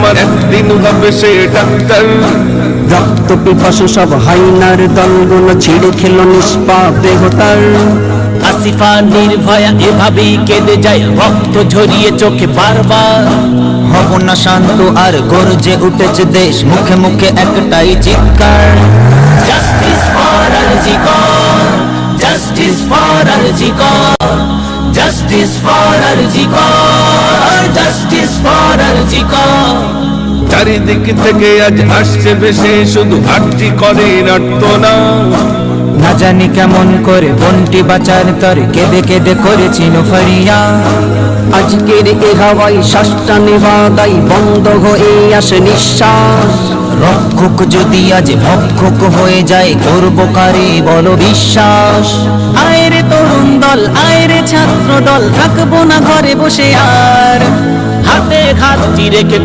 আমার একদিন হবে সে ডাক্তার। রক্ত পিপাসু সব হাইনার দলগুলো ছিঁড়ে খেলো নিষ্পাপ দেহতার। আসিফা নির্ভয়া এভাবেই কেঁদে যায় রক্ত ঝরিয়ে চোখে বারবার। হব না শান্ত আর গর্জে উঠেছে দেশ, মুখে মুখে একটাই চিৎকার। Justice for RG Kar, justice for RG Kar, justice for RG Kar, justice for RG Kar. চারিদিক থেকে আজ আসছে বেশি, শুধু আরজি করে আর্তনা। না জানি কেমন করে বন্টি বাঁচার তরে কেঁদে কেঁদে করেছিল ফরিয়া। আজকের এ হাওয়াই শ্বাসটা নেওয়া দায়, বন্ধ হয়ে আসে নিঃশ্বাস। রক্ষক যদি আজ ভক্ষক হয়ে যায়, করবো কারে বলো বিশ্বাস। আয়রে তরুণ দল, আয়রে ছাত্র দল, থাকবো না ঘরে বসে আর। হাতে হাত রেখে